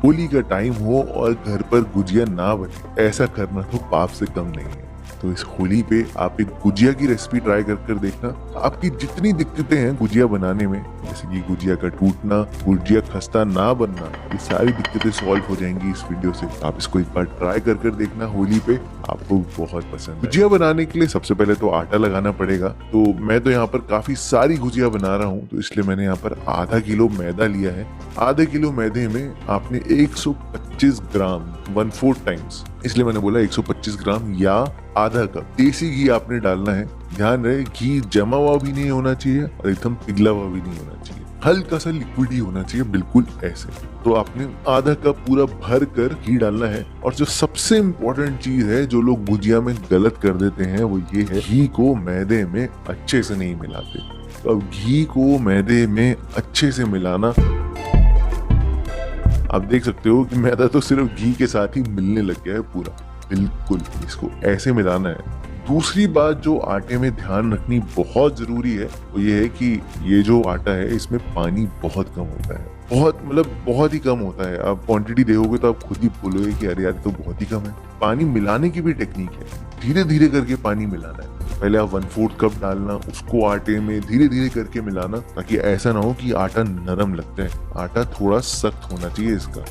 होली का टाइम हो और घर पर गुजिया ना बने, ऐसा करना तो पाप से कम नहीं है। तो इस होली पे आप एक गुजिया की रेसिपी ट्राई कर देखना। आपकी जितनी दिक्कतें हैं गुजिया बनाने में, जैसे कि गुजिया का टूटना, गुजिया खस्ता ना बनना, ये सारी दिक्कतें सॉल्व हो जाएंगी इस वीडियो से। आप इसको एक बार ट्राई कर देखना होली पे, आपको बहुत पसंद। गुजिया बनाने के लिए सबसे पहले तो आटा लगाना पड़ेगा। तो मैं तो यहाँ पर काफी सारी गुजिया बना रहा हूँ, तो इसलिए मैंने यहाँ पर आधा किलो मैदा लिया है। आधे किलो मैदे में आपने 125 ग्राम 1/4 टाइम्स, इसलिए मैंने बोला 125 ग्राम या आधा कप देसी घी आपने डालना है। ध्यान रहे घी जमा हुआ भी नहीं होना चाहिए और एकदम पिघला हुआ भी नहीं होना चाहिए, हल्का सा लिक्विड ही होना चाहिए, बिल्कुल ऐसे। तो आपने आधा कप पूरा भर कर घी डालना है। और जो सबसे इम्पोर्टेंट चीज है जो लोग गुजिया में गलत कर देते हैं वो ये है, घी को मैदे में अच्छे से नहीं मिलाते। तो अब घी को मैदे में अच्छे से मिलाना, आप देख सकते हो कि मैदा तो सिर्फ घी के साथ ही मिलने लग गया है पूरा, बिल्कुल इसको ऐसे मिलाना है। दूसरी बात जो आटे में ध्यान रखनी बहुत जरूरी है वो ये है कि ये जो आटा है इसमें पानी बहुत कम होता है, बहुत ही कम होता है। आप क्वांटिटी देखोगे तो आप खुद ही बोलोगे कि अरे यार तो बहुत ही कम है। पानी मिलाने की भी टेक्निक है, धीरे धीरे करके पानी मिलाना है। पहले आप 1/4 कप डालना, उसको आटे में धीरे धीरे करके मिलाना, ताकि ऐसा ना हो कि आटा नरम लगता है, आटा थोड़ा सख्त होना चाहिए इसका।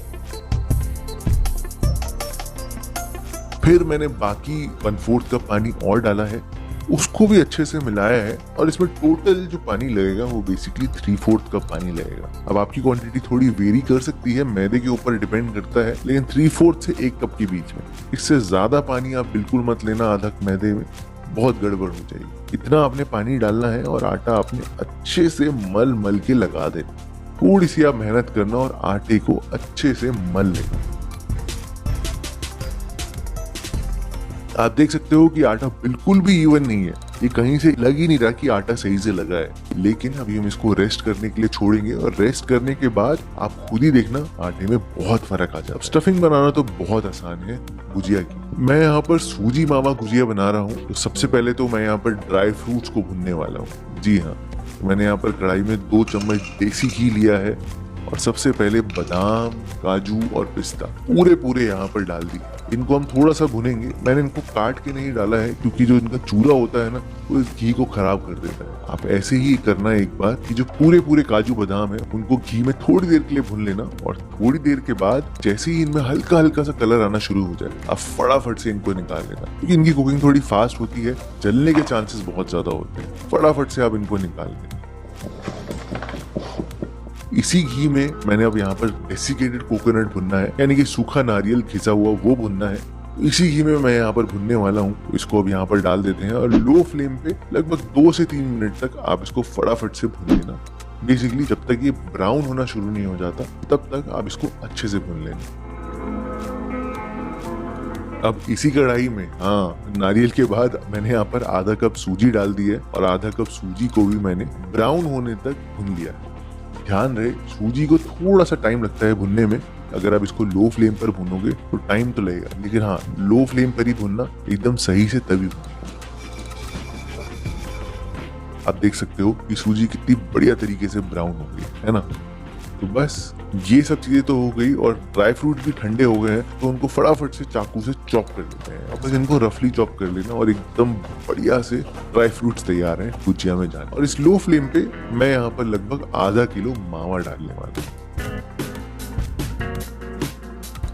फिर मैंने बाकी 1/4 कप पानी और डाला है, उसको भी अच्छे से मिलाया है। और इसमें टोटल जो पानी लगेगा वो बेसिकली 3/4 कप पानी लगेगा। अब आपकी क्वांटिटी थोड़ी वेरी कर सकती है, मैदे के ऊपर डिपेंड करता है, लेकिन 3/4 से 1 कप के बीच में। इससे ज्यादा पानी आप बिल्कुल मत लेना आधा मैदे में, बहुत गड़बड़ हो जाएगी। इतना आपने पानी डालना है और आटा आपने अच्छे से मल के लगा देना। थोड़ी सी आप मेहनत करना और आटे को अच्छे से मल लेना। आप देख सकते हो कि आटा बिल्कुल भी इवन नहीं है, ये कहीं से लग ही नहीं रहा कि आटा सही से लगा है। लेकिन अभी हम इसको रेस्ट करने के लिए छोड़ेंगे और रेस्ट करने के बाद आप खुद ही देखना आटे में बहुत फर्क आ जाए। स्टफिंग बनाना तो बहुत आसान है गुजिया की। मैं यहाँ पर सूजी मावा गुजिया बना रहा हूँ। तो सबसे पहले तो मैं यहाँ पर ड्राई फ्रूट्स को भूनने वाला हूँ। जी हाँ, मैंने यहाँ पर कढ़ाई में 2 चम्मच देसी घी लिया है और सबसे पहले बादाम, काजू और पिस्ता पूरे यहाँ पर डाल दी। इनको हम थोड़ा सा भुनेंगे। मैंने इनको काट के नहीं डाला है क्योंकि जो इनका चूरा होता है ना वो इस घी को खराब कर देता है। आप ऐसे ही करना है एक बार कि जो पूरे काजू बादाम है उनको घी में थोड़ी देर के लिए भून लेना, और थोड़ी देर के बाद जैसे ही इनमें हल्का सा कलर आना शुरू हो जाए आप फटाफट से इनको निकाल लेना, क्योंकि इनकी कुकिंग थोड़ी फास्ट होती है, जलने के चांसेस बहुत ज्यादा होते हैं। फटाफट से आप इनको निकाल लेना। इसी घी में मैंने अब यहाँ पर डेसिकेटेड कोकोनट भुनना है, यानी कि सूखा नारियल घिसा हुआ वो भुनना है। इसी घी में मैं यहाँ पर भुनने वाला हूँ। इसको अब यहाँ पर डाल देते हैं और लो फ्लेम पे लगभग 2 से 3 मिनट तक आप इसको फटाफट से भून लेना। बेसिकली जब तक ये ब्राउन होना शुरू नहीं हो जाता तब तक आप इसको अच्छे से भून लेना। अब इसी कढ़ाई में नारियल के बाद मैंने यहाँ पर आधा कप सूजी डाल दी है और आधा कप सूजी को भी मैंने ब्राउन होने तक भून लिया है। ध्यान रहे सूजी को थोड़ा सा टाइम लगता है भुनने में। अगर आप इसको लो फ्लेम पर भुनोगे तो टाइम तो लगेगा, लेकिन हाँ लो फ्लेम पर ही भुनना, एकदम सही से तभी भुनना। आप देख सकते हो कि सूजी कितनी बढ़िया तरीके से ब्राउन हो गई है ना। तो बस ये सब चीजें तो हो गई और ड्राई फ्रूट भी ठंडे हो गए हैं, तो उनको फटाफट से चाकू से चॉप कर लेते हैं। अब बस इनको रफली चॉप कर लेना और एकदम बढ़िया से ड्राई फ्रूट्स तैयार हैं गुजिया में जाने। और इस लो फ्लेम पे मैं यहाँ पर लगभग आधा किलो मावा डालने वाला हूँ।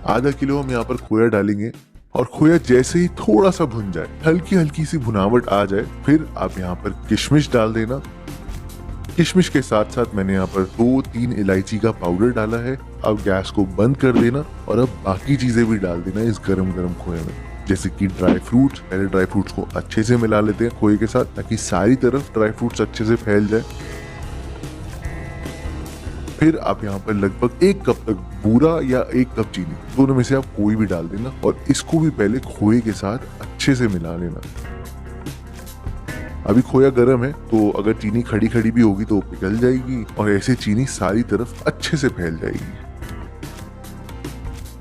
आधा किलो हम यहाँ पर खोया डालेंगे और खोया जैसे ही थोड़ा सा भुन जाए, हल्की सी भुनावट आ जाए, फिर आप यहाँ पर किशमिश डाल देना। किशमिश के साथ साथ मैंने यहाँ पर 2-3 इलायची का पाउडर डाला है। अब गैस को बंद कर देना और अब बाकी चीजें भी डाल देना इस गरम खोए में, जैसे कि ड्राई फ्रूट्स। पहले ड्राई फ्रूट्स को अच्छे से मिला लेते हैं खोए के साथ, ताकि सारी तरफ ड्राई फ्रूट्स अच्छे से फैल जाए। फिर आप यहाँ पर लगभग 1 कप तक बूरा या 1 कप चीनी, दोनों में से आप कोई भी डाल देना और इसको भी पहले खोए के साथ अच्छे से मिला लेना। अभी खोया गर्म है तो अगर चीनी खड़ी भी होगी तो पिघल जाएगी और ऐसे चीनी सारी तरफ अच्छे से फैल जाएगी।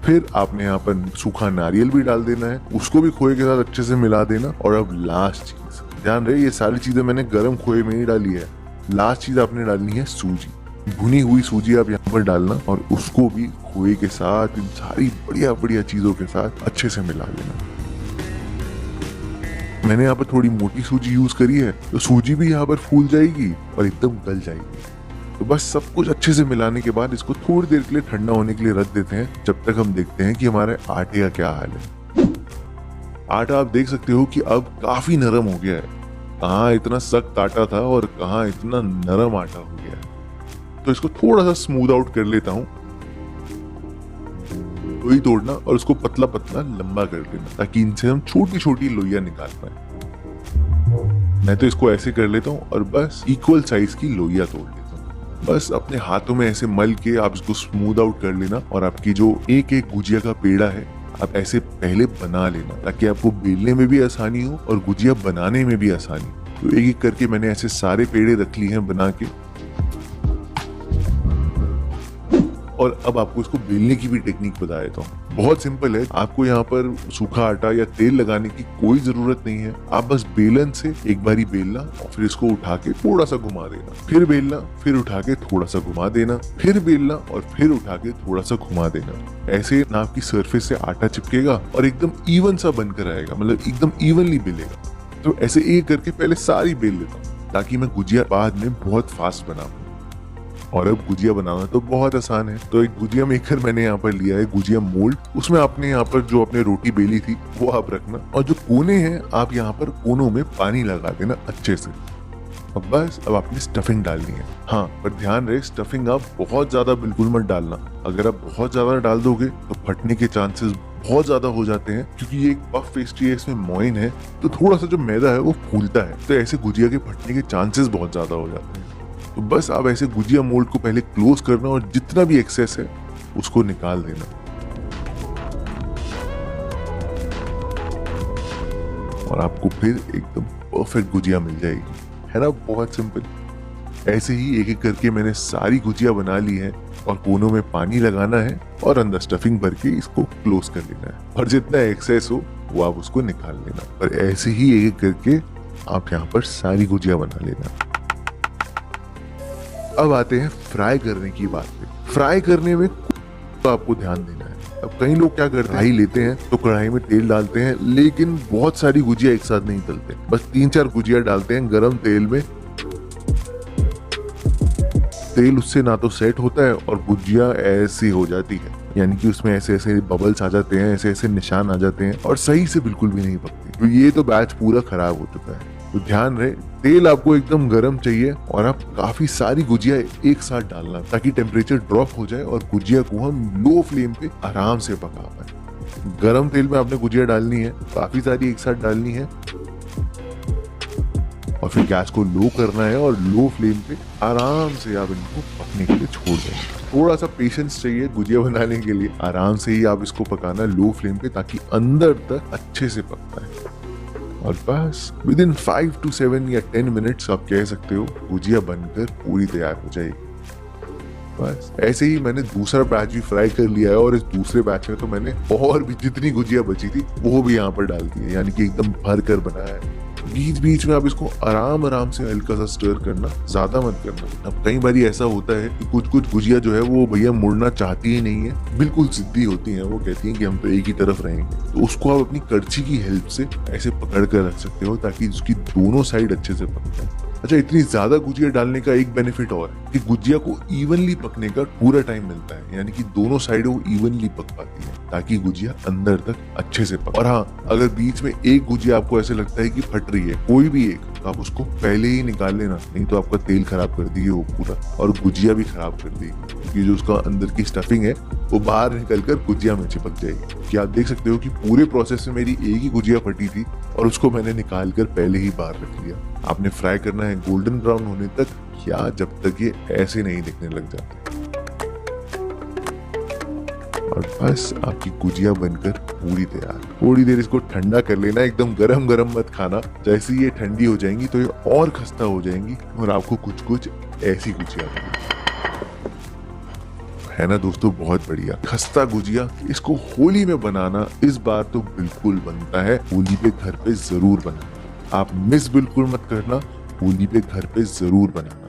फिर आपने यहाँ पर सूखा नारियल भी डाल देना है, उसको भी खोए के साथ अच्छे से मिला देना। और अब लास्ट चीज, ध्यान रहे ये सारी चीजें मैंने गर्म खोए में ही डाली है। लास्ट चीज आपने डालनी है सूजी। भुनी हुई सूजी आप यहाँ पर डालना और उसको भी खोए के साथ इन सारी बढ़िया बढ़िया चीजों के साथ अच्छे से मिला लेना। मैंने यहाँ पर थोड़ी मोटी सूजी यूज करी है तो सूजी भी यहाँ पर फूल जाएगी और एकदम गल जाएगी। तो बस सब कुछ अच्छे से मिलाने के बाद इसको थोड़ी देर के लिए ठंडा होने के लिए रख देते हैं, जब तक हम देखते हैं कि हमारे आटे का क्या हाल है। आटा आप देख सकते हो कि अब काफी नरम हो गया है। कहाँ इतना सख्त आटा था और कहाँ इतना नरम आटा हो गया है। तो इसको थोड़ा सा स्मूथ आउट कर लेता हूँ, लोई तोड़ना और उसको पतला पतला लंबा कर देना ताकि इनसे हम छोटी छोटी लोइयां निकाल पाए। मैं तो इसको ऐसे कर लेता हूँ और बस इक्वल साइज की लोइयां तोड़ लेता हूँ। बस अपने हाथों में ऐसे मल के आप इसको स्मूथ आउट कर लेना और आपकी जो एक एक गुजिया का पेड़ा है आप ऐसे पहले बना लेना ताकि आपको बेलने में भी आसानी हो और गुजिया बनाने में भी आसानी। तो एक एक करके मैंने ऐसे सारे पेड़े रख लिए हैं बना के। और अब आपको इसको बेलने की भी टेक्निक बता देता हूँ। बहुत सिंपल है, आपको यहाँ पर सूखा आटा या तेल लगाने की कोई जरूरत नहीं है। आप बस बेलन से एक बारी बेलना और फिर इसको उठा के थोड़ा सा घुमा देना, फिर बेलना, फिर उठा के थोड़ा सा घुमा देना, फिर बेलना और फिर उठा के थोड़ा सा घुमा देना। ऐसे ना आपकी सरफेस से आटा चिपकेगा और एकदम इवन सा बनकर आएगा, मतलब एकदम इवनली बेलेगा। तो ऐसे एक करके पहले सारी बेल लेता हूँ ताकि मैं गुजिया बाद में बहुत फास्ट बनाऊँ। और अब गुजिया बनाना तो बहुत आसान है। तो एक गुजिया मेकर मैंने यहाँ पर लिया है, गुजिया मोल्ड। उसमें आपने यहाँ पर जो अपने रोटी बेली थी वो आप रखना और जो कोने हैं आप यहाँ पर कोनों में पानी लगा देना अच्छे से। अब आपने स्टफिंग डालनी है। हाँ, पर ध्यान रहे स्टफिंग आप बहुत ज्यादा बिल्कुल मत डालना। अगर आप बहुत ज्यादा डाल दोगे तो फटने के चांसेस बहुत ज्यादा हो जाते हैं, क्योंकि ये एक पफ पेस्ट्री है, इसमें मोइन है तो थोड़ा सा जो मैदा है वो फूलता है, तो ऐसे गुजिया के फटने के चांसेस बहुत ज्यादा हो जाते हैं। तो बस आप ऐसे गुजिया मोल्ड को पहले क्लोज करना और जितना भी एक्सेस है उसको निकाल देना। और आपको फिर एकदम परफेक्ट गुजिया मिल जाएगी, है ना। बहुत सिंपल। ऐसे ही एक एक करके मैंने सारी गुजिया बना ली है और कोनों में पानी लगाना है और अंदर स्टफिंग भर के इसको क्लोज कर लेना है और जितना एक्सेस हो वो आप उसको निकाल लेना। और ऐसे ही एक एक करके आप यहाँ पर सारी गुजिया बना लेना। अब आते हैं फ्राई करने की बात पे। फ्राई करने में तो आपको ध्यान देना है। अब कई लोग क्या करते हैं, कढ़ाई लेते हैं तो कढ़ाई में तेल डालते हैं, लेकिन बहुत सारी गुजिया एक साथ नहीं तलते, बस 3-4 गुजिया डालते हैं गरम तेल में। तेल उससे ना तो सेट होता है और गुजिया ऐसी हो जाती है, यानी कि उसमें ऐसे ऐसे बबल्स आ जाते हैं, ऐसे ऐसे निशान आ जाते हैं और सही से बिल्कुल भी नहीं पकती। तो ये तो बैच पूरा खराब हो चुका है। तो ध्यान रहे तेल आपको एकदम गर्म चाहिए और आप काफी सारी गुजिया एक साथ डालना ताकि टेम्परेचर ड्रॉप हो जाए और गुजिया को हम लो फ्लेम पे आराम से पका पाए। गरम तेल में आपने गुजिया डालनी है, काफी सारी एक साथ डालनी है और फिर गैस को लो करना है और लो फ्लेम पे आराम से आप इनको पकने के लिए छोड़ देंगे। थोड़ा सा पेशेंस चाहिए गुजिया बनाने के लिए। आराम से ही आप इसको पकाना लो फ्लेम पे ताकि अंदर तक अच्छे से पक पाए। और बस विद इन 5 to 7 या 10 मिनट्स आप कह सकते हो गुजिया बनकर पूरी तैयार हो जाएगी। बस ऐसे ही मैंने दूसरा बैच भी फ्राई कर लिया है और इस दूसरे बैच में तो मैंने और भी जितनी गुजिया बची थी वो भी यहाँ पर डाल दी है, यानी कि एकदम भर कर बनाया है। बीच बीच में आप इसको आराम आराम से हल्का सा स्टर करना, ज्यादा मत करना। अब कई बार ऐसा होता है कि कुछ कुछ गुजिया जो है वो भैया मुड़ना चाहती ही नहीं है, बिल्कुल सीधी होती हैं, वो कहती हैं कि हम तो एक ही तरफ रहेंगे। तो उसको आप अपनी करछी की हेल्प से ऐसे पकड़ कर रख सकते हो ताकि उसकी दोनों साइड अच्छे से पक जाए। अच्छा, इतनी ज्यादा गुजिया डालने का एक बेनिफिट और है कि गुजिया को इवनली पकने का पूरा टाइम मिलता है, यानी कि दोनों साइड वो इवनली पक पाती है ताकि गुजिया अंदर तक अच्छे से पक। और हाँ, अगर बीच में एक गुजिया आपको ऐसे लगता है कि फट रही है, कोई भी एक, तो आप उसको पहले ही निकाल लेना, नहीं तो आपका तेल खराब कर देगी वो पूरा और गुजिया भी खराब कर देगी, क्योंकि जो उसका अंदर की स्टफिंग है वो बाहर निकलकर गुजिया में चिपक जाएगी। कि आप देख सकते हो कि पूरे प्रोसेस में मेरी एक ही गुजिया फटी थी और उसको मैंने निकाल कर पहले ही बाहर रख लिया। आपने फ्राई करना है गोल्डन ब्राउन होने तक, या जब तक ये ऐसे नहीं दिखने लग जाते। और बस आपकी गुजिया बनकर पूरी तैयार। थोड़ी देर इसको ठंडा कर लेना, एकदम गरम गरम मत खाना। जैसे ये ठंडी हो जाएंगी तो ये और खस्ता हो जाएंगी और आपको कुछ कुछ ऐसी गुजिया बनेगी, है ना दोस्तों। बहुत बढ़िया खस्ता गुजिया। इसको होली में बनाना इस बार तो बिल्कुल बनता है, होली पे घर पे जरूर बनाना। आप मिस बिल्कुल मत करना, होली पे घर पे जरूर बनाना।